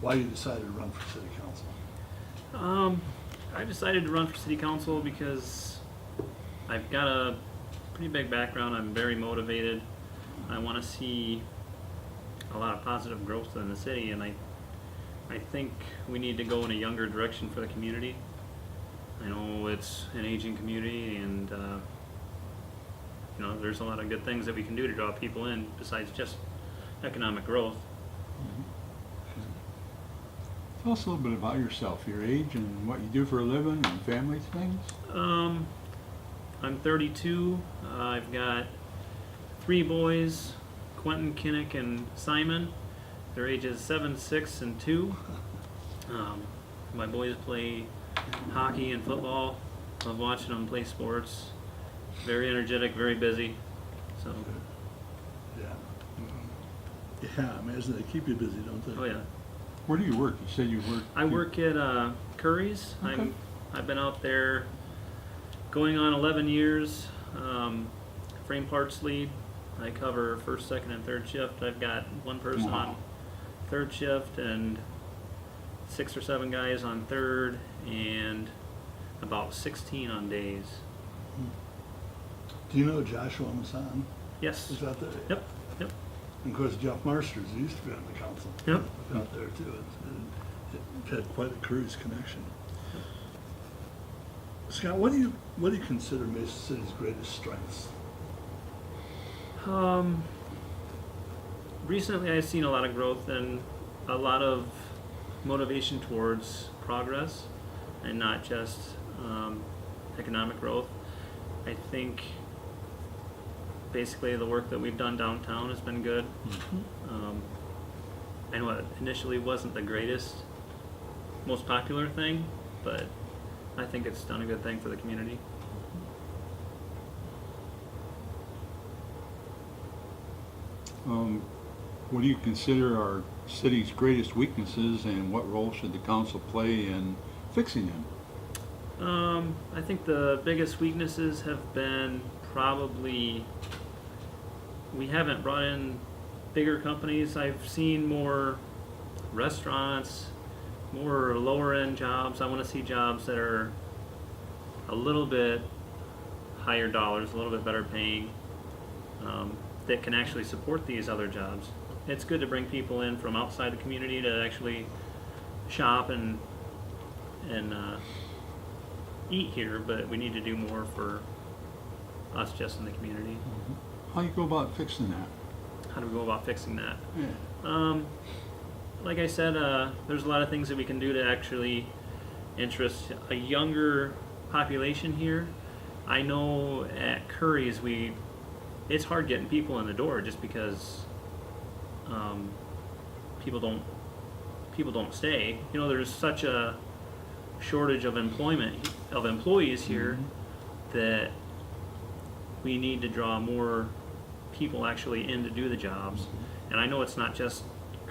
why you decided to run for city council. I decided to run for city council because I've got a pretty big background. I'm very motivated. I want to see a lot of positive growth in the city, and I think we need to go in a younger direction for the community. I know it's an aging community, and there's a lot of good things that we can do to draw people in besides just economic growth. Tell us a little bit about yourself, your age, and what you do for a living, and family things. I'm 32. I've got 3 boys, Quentin, Kinnick, and Simon. Their ages 7, 6, and 2. My boys play hockey and football. Love watching them play sports. Very energetic, very busy. So. Yeah. Yeah, I imagine they keep you busy, don't they? Oh yeah. Where do you work? You said you work. I work at Curry's. Okay. I've been out there going on 11 years. Frame parts lead. I cover first, second, and third shift. I've got one person on third shift and 6 or 7 guys on third, and about 16 on days. Do you know Joshua Masan? Yes. Is out there? Yep. Yep. And of course, Jeff Marsters, he used to be on the council. Yep. Out there too. It had quite a cruise connection. Scott, what do you consider Mason City's greatest strengths? Recently I've seen a lot of growth and a lot of motivation towards progress and not just economic growth. I think basically the work that we've done downtown has been good. I know it initially wasn't the greatest, most popular thing, but I think it's done a good thing for the community. What do you consider our city's greatest weaknesses, and what role should the council play in fixing them? I think the biggest weaknesses have been probably we haven't brought in bigger companies. I've seen more restaurants, more lower end jobs. I want to see jobs that are a little bit higher dollars, a little bit better paying, that can actually support these other jobs. It's good to bring people in from outside the community to actually shop and eat here, but we need to do more for us just in the community. How do you go about fixing that? How do we go about fixing that? Yeah. Like I said, there's a lot of things that we can do to actually interest a younger population here. I know at Curry's it's hard getting people in the door just because people don't stay. There's such a shortage of employees here that we need to draw more people actually in to do the jobs. And I know it's not just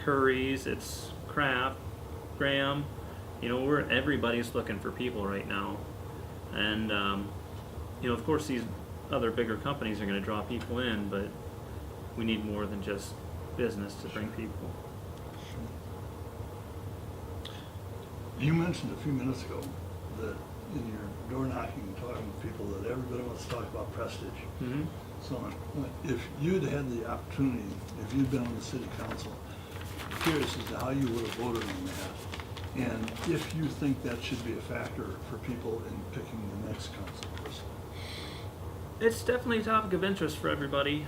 Curry's, it's Kraft, Graham. Everybody's looking for people right now. And of course these other bigger companies are going to draw people in, but we need more than just business to bring people. You mentioned a few minutes ago that in your door knocking, talking to people, that everybody wants to talk about prestige. Mm-hmm. So if you'd had the opportunity, if you'd been on the city council, I'm curious as to how you would have voted on that, and if you think that should be a factor for people in picking the next council person. It's definitely a topic of interest for everybody.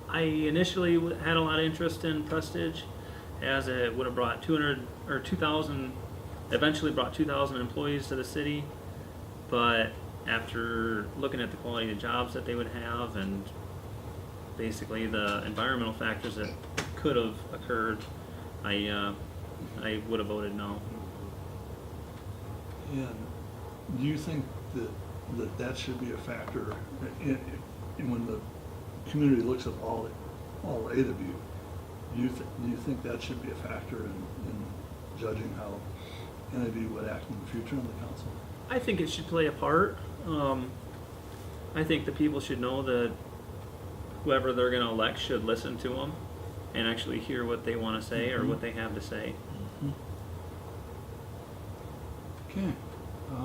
I initially had a lot of interest in Prestige, as it would have brought 2,000, eventually brought 2,000 employees to the city. But after looking at the quality of jobs that they would have and basically the environmental factors that could have occurred, I would have voted no. And do you think that should be a factor in when the community looks at all 8 of you? Do you think that should be a factor in judging how any of you would act in the future on the council? I think it should play a part. I think the people should know that whoever they're going to elect should listen to them. and actually hear what they want to say or what they have to say. Okay.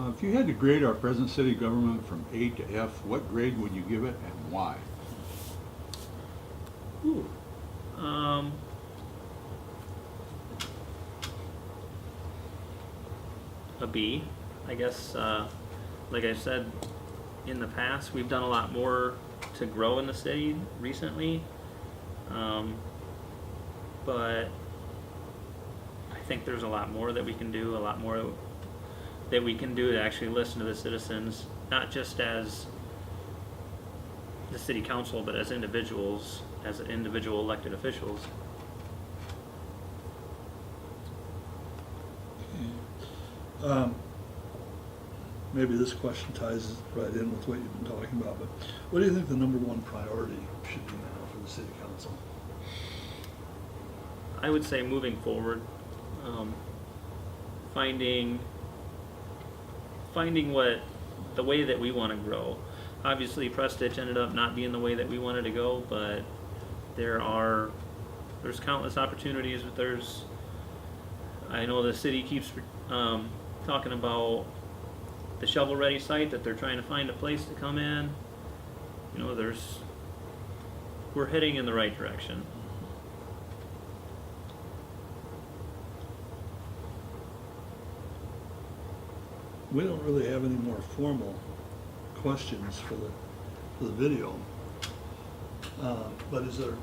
If you had to grade our present city government from A to F, what grade would you give it and why? Ooh. A B, I guess. Like I said, in the past, we've done a lot more to grow in the city recently, but I think there's a lot more that we can do. A lot more that we can do to actually listen to the citizens, not just as the city council, but as individuals, as individual elected officials. Maybe this question ties right in with what you've been talking about, but what do you think the number one priority should be now for the city council? I would say moving forward, finding what the way that we want to grow. Obviously, Prestitch ended up not being the way that we wanted to go, but there's countless opportunities. I know the city keeps talking about the shovel-ready site, that they're trying to find a place to come in. You know, we're heading in the right direction. We don't really have any more formal questions for the video, but is there